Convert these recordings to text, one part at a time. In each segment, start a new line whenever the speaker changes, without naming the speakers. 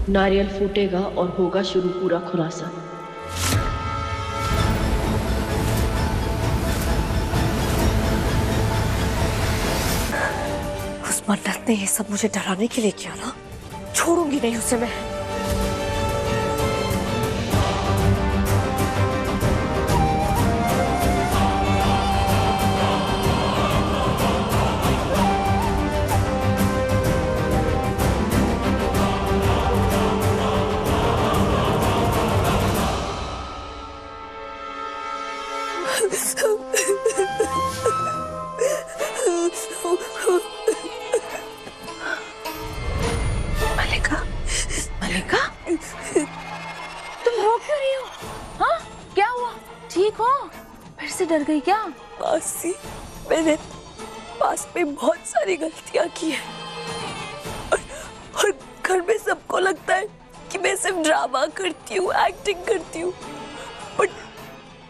नारियल फूटेगा और होगा शुरू पूरा खुलासा।
उस मन्नत ने ये सब मुझे डराने के लिए किया ना, छोड़ूंगी नहीं उसे मैं। मल्लिका, मल्लिका,
तुम रो क्यों रही हो? हाँ, क्या हुआ? ठीक हो? फिर से डर गई क्या?
मासी, मैंने पास में बहुत सारी गलतियां की है और घर में सबको लगता है कि मैं सिर्फ ड्रामा करती हूँ, एक्टिंग करती हूँ। और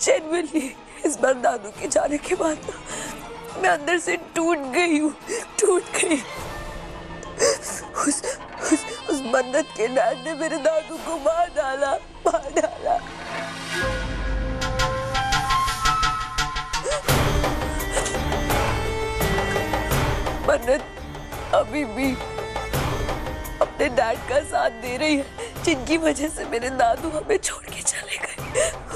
जेन्युइनली इस बार दादू के जाने के बाद ना मैं अंदर से टूट गई हूँ, टूट गई। उस मन्नत के डैड ने मेरे दादू को मार डाला, मार डाला। मन्नत अभी भी अपने डैड का साथ दे रही है, जिनकी वजह से मेरे दादू हमें छोड़ के चले गए।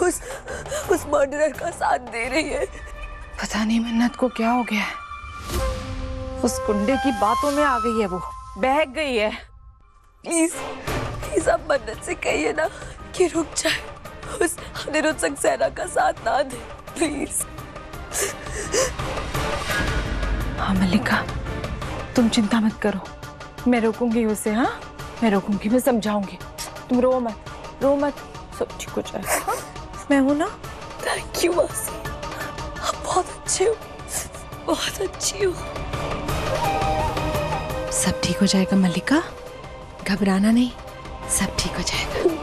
उस मर्डरर का साथ दे रही है।
पता नहीं मन्नत को क्या हो गया है। उस गुंडे की बातों में आ गई है, वो बहक गई है।
प्लीज प्लीज आप मन्नत से कहिए ना कि रुक जाए, उस अनिरुद्ध सक्सेना का साथ ना दे, प्लीज।
हाँ मल्लिका, तुम चिंता मत करो, मैं रोकूंगी उसे। हाँ, मैं रोकूंगी, मैं समझाऊंगी। तुम रो मत, रो मत, सब ठीक हो जाएगा। हाँ? मैं हूं ना।
थैंक यू मासी, आप बहुत अच्छे हो, बहुत अच्छी हो।
सब ठीक हो जाएगा मल्लिका, घबराना नहीं, सब ठीक हो जाएगा।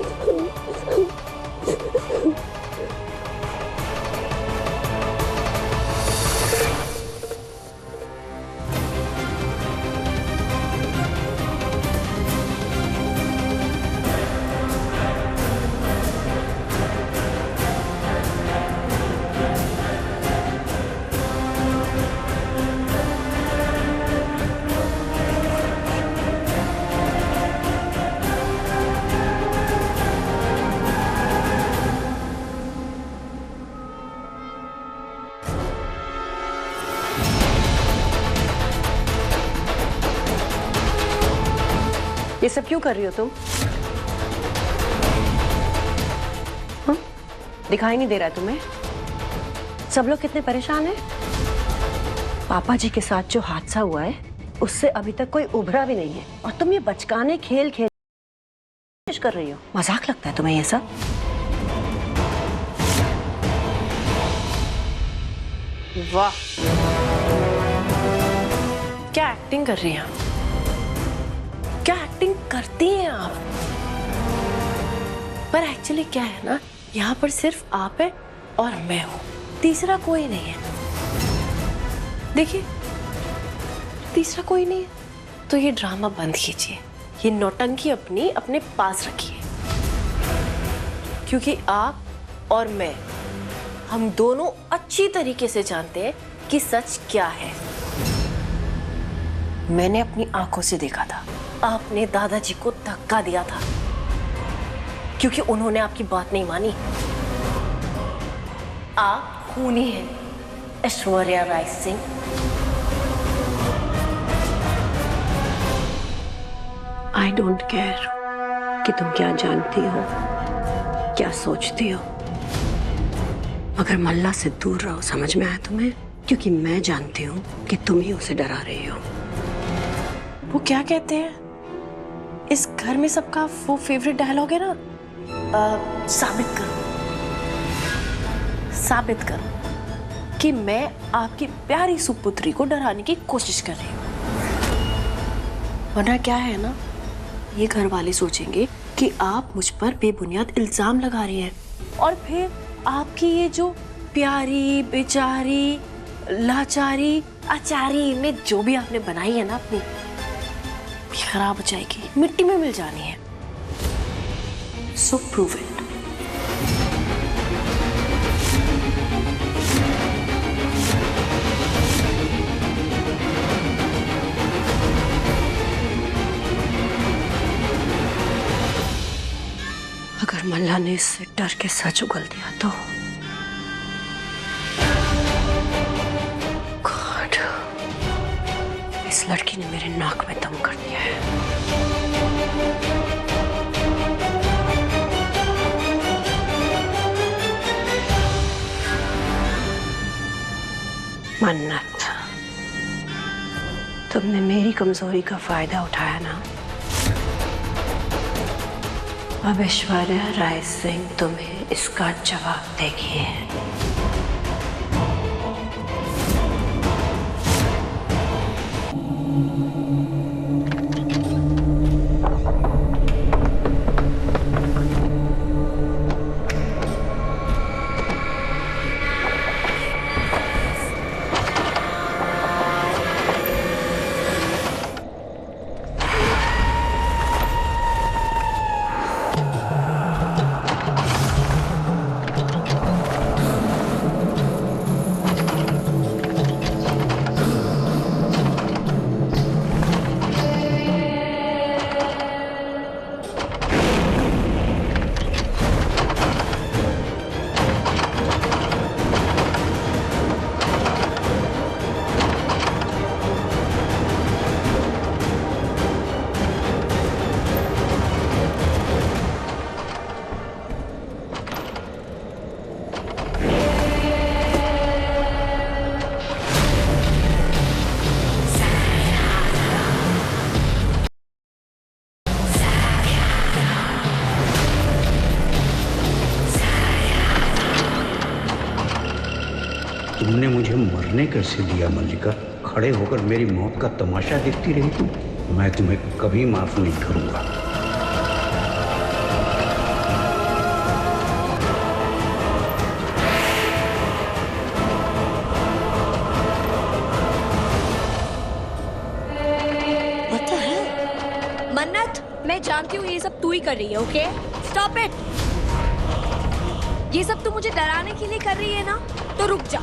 ये सब क्यों कर रही हो तुम? दिखाई नहीं दे रहा तुम्हें? सब लोग कितने परेशान हैं। पापा जी के साथ जो हादसा हुआ है उससे अभी तक कोई उभरा भी नहीं है और तुम ये बचकाने खेल कर रही हो। मजाक लगता है तुम्हें ये सब?
वाह, क्या एक्टिंग कर रही हैं आप? क्या एक्टिंग करती हैं आप? पर एक्चुअली क्या है ना, यहाँ पर सिर्फ आप है और मैं हूं, तीसरा कोई नहीं है। देखिए, तीसरा कोई नहीं है तो ये ड्रामा बंद कीजिए, ये नौटंकी अपने पास रखिए, क्योंकि आप और मैं, हम दोनों अच्छी तरीके से जानते हैं कि सच क्या है। मैंने अपनी आंखों से देखा था, आपने दादाजी को धक्का दिया था क्योंकि उन्होंने आपकी बात नहीं मानी। आप खूनी हैं, Aishwarya Rai Singh.
I don't care कि तुम क्या जानती हो, क्या सोचती हो, मगर मल्ला से दूर रहो, समझ में आया तुम्हें? क्योंकि मैं जानती हूँ कि तुम ही उसे डरा रही हो।
वो क्या कहते हैं, इस घर में सबका वो फेवरेट डायलॉग है ना, साबित करो कि मैं आपकी प्यारी सुपुत्री को डराने की कोशिश कर रही हूँ। वरना क्या है ना, ये घर वाले सोचेंगे कि आप मुझ पर बेबुनियाद इल्जाम लगा रही हैं और फिर आपकी ये जो प्यारी बेचारी लाचारी आचारी में जो भी आपने बनाई है ना अपनी, खराब हो जाएगी, मिट्टी में मिल जानी है। So prove it.
अगर मल्ला ने इससे डर के सच उगल दिया तो गॉड, इस लड़की ने मेरे नाक में दम कर दिया है। मन्नत, तुमने मेरी कमजोरी का फायदा उठाया ना। अब ऐश्वर्या राय सिंह तुम्हें इसका जवाब देगी।
तुमने मुझे मरने कैसे दिया मल्लिका? खड़े होकर मेरी मौत का तमाशा देखती रही तुम। मैं तुम्हें कभी माफ नहीं करूंगा।
मन्नत, मैं जानती हूँ ये सब तू ही कर रही है, ओके? Stop it. ये सब तू मुझे डराने के लिए कर रही है ना? तो रुक जा।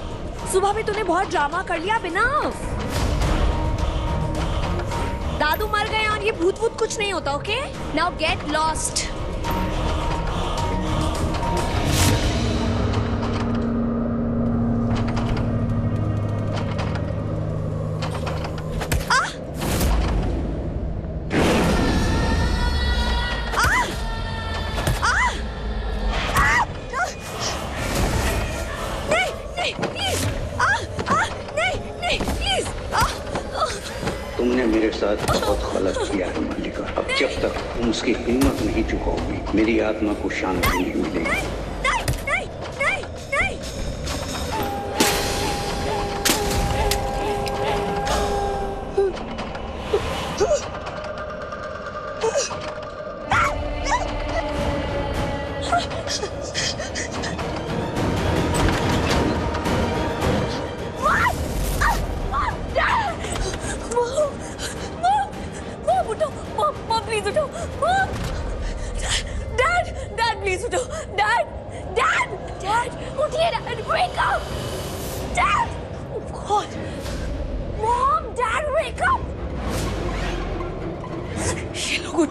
सुबह भी तूने बहुत ड्रामा कर लिया बिना। दादू मर गए और ये भूत भूत कुछ नहीं होता, ओके? Now get lost.
तुमने मेरे साथ बहुत गलत किया है मल्लिका। अब जब तक तुम उसकी हिम्मत नहीं चुकाओगी, मेरी आत्मा को शांति नहीं मिलेगी।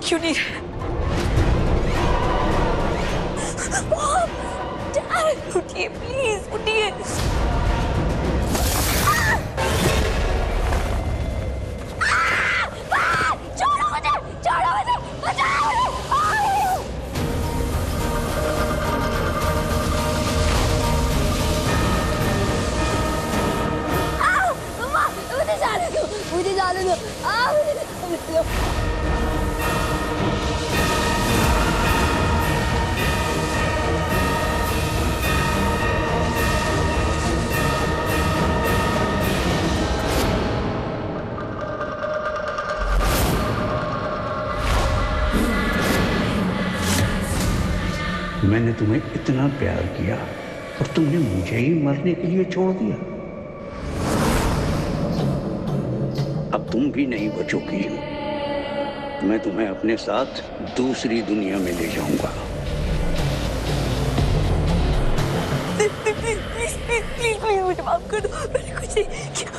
क्यों नहीं रहे? डैड, उठिए प्लीज, उठिए। छोड़ो मुझे, छोड़ो मुझे, बचाओ मुझे। मुझे जाने दो, मुझे जाने दो, मुझे जाने दो।
मैंने तुम्हें इतना प्यार किया और तुमने मुझे ही मरने के लिए छोड़ दिया। अब तुम भी नहीं बचोगी। मैं तुम्हें अपने साथ दूसरी दुनिया में ले जाऊंगा।
प्लीज प्लीज प्लीज प्लीज मुझे माफ कर दो, मैंने कुछ नहीं किया।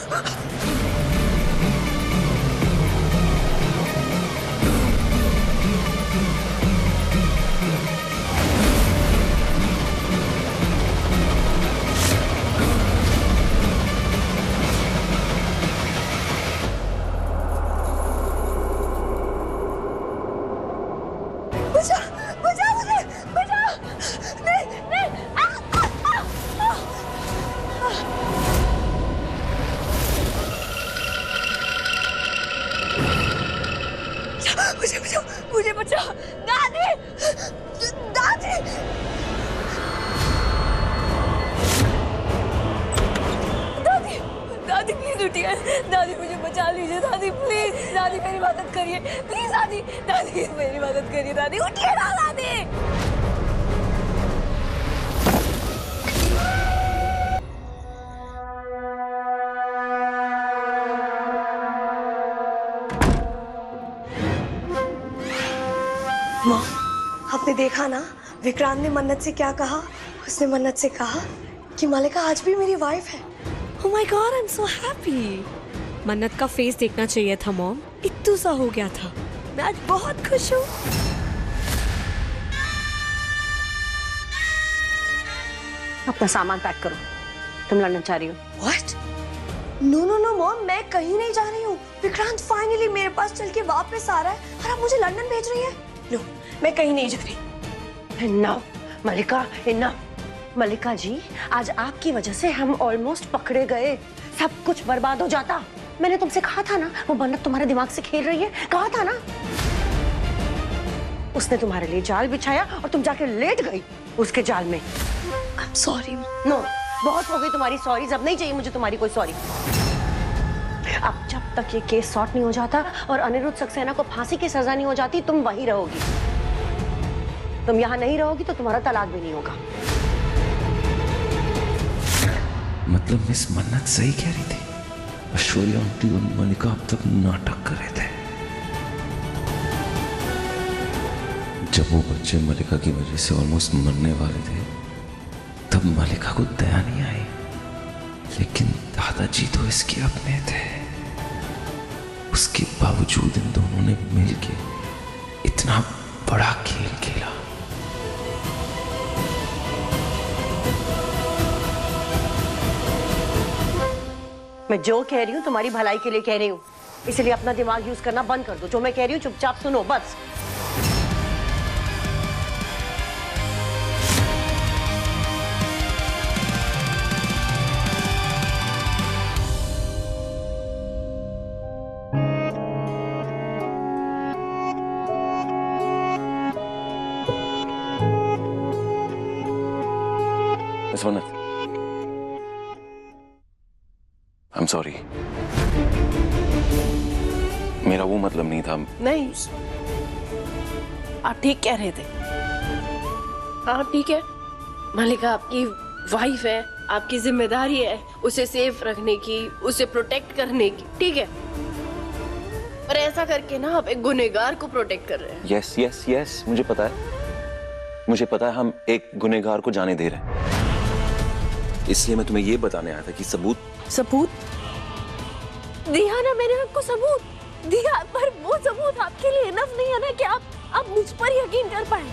बचा बचा मुझे बचा, नहीं नहीं मुझे बचा, मुझे बचा दादी दादी दादी दादी प्लीज उठिए, दादी मुझे बचा लीजिए, दादी प्लीज, दादी मेरी मदद करिए प्लीज, दादी दादी मेरी मदद करिए, दादी उठिए ना दादी। माँ, आपने देखा ना विक्रांत ने मन्नत से क्या कहा? उसने मन्नत से कहा कि मलिका आज भी मेरी वाइफ है।
Oh my God, I'm so happy. मन्नत का फेस देखना चाहिए था मॉम, इत्तू सा हो गया था। मैं आज बहुत खुश हूँ।
अपना सामान पैक करो, तुम लंदन जा रही हो।
What? No no no mom, मैं कहीं नहीं जा रही हूँ। विक्रांत फाइनली मेरे पास चल के वापस आ रहा है और आप मुझे लंदन भेज रही है? नो, मैं कहीं नहीं जा रही।
इनफ मलिका, इनफ। मलिका जी, आज आपकी वजह से हम ऑलमोस्ट पकड़े गए, सब कुछ बर्बाद हो जाता। मैंने तुमसे कहा था ना, वो मन्नत तुम्हारे दिमाग से खेल रही है, कहा था ना। उसने तुम्हारे लिए जाल बिछाया और तुम जाके लेट गई उसके जाल में।
I'm sorry mom.
नो, बहुत हो गई तुम्हारी सॉरी, अब नहीं चाहिए मुझे तुम्हारी कोई सॉरी। अब जब तक ये केस सॉर्ट नहीं हो जाता और अनिरुद्ध सक्सेना को फांसी की सजा नहीं हो जाती, तुम वहीं रहोगी। तुम यहाँ नहीं रहोगी तो तुम्हारा तलाक भी नहीं होगा।
मतलब मिस मन्नत सही कह रही थी, ऐश्वर्या आंटी और मलिका अब तक नाटक कर रहे थे। जब वो बच्चे मलिका की वजह से ऑलमोस्ट मरने वाले थे, तब मलिका को दया नहीं आई, लेकिन दादाजी तो इसके अपने थे। उसके बावजूद इन दोनों ने मिलके इतना बड़ा खेल खेला।
मैं जो कह रही हूँ तुम्हारी भलाई के लिए कह रही हूँ, इसलिए अपना दिमाग यूज करना बंद कर दो। जो मैं कह रही हूँ चुपचाप सुनो बस।
मिस मन्नत, I'm sorry. मेरा वो मतलब नहीं था।
नहीं, आप ठीक कह रहे थे। हाँ ठीक है, मलिका आपकी वाइफ है, आपकी जिम्मेदारी है उसे सेफ रखने की, उसे प्रोटेक्ट करने की, ठीक है। पर ऐसा करके ना आप एक गुनहगार को प्रोटेक्ट कर रहे हैं।
यस यस यस, मुझे पता है, मुझे पता है, हम एक गुनहगार को जाने दे रहे हैं। इसलिए मैं तुम्हें ये बताने आया था कि सबूत
दिया ना मैंने आपको सबूत दिया, पर वो सबूत आपके लिए इनफ नहीं है ना कि आप मुझ पर यकीन कर पाए।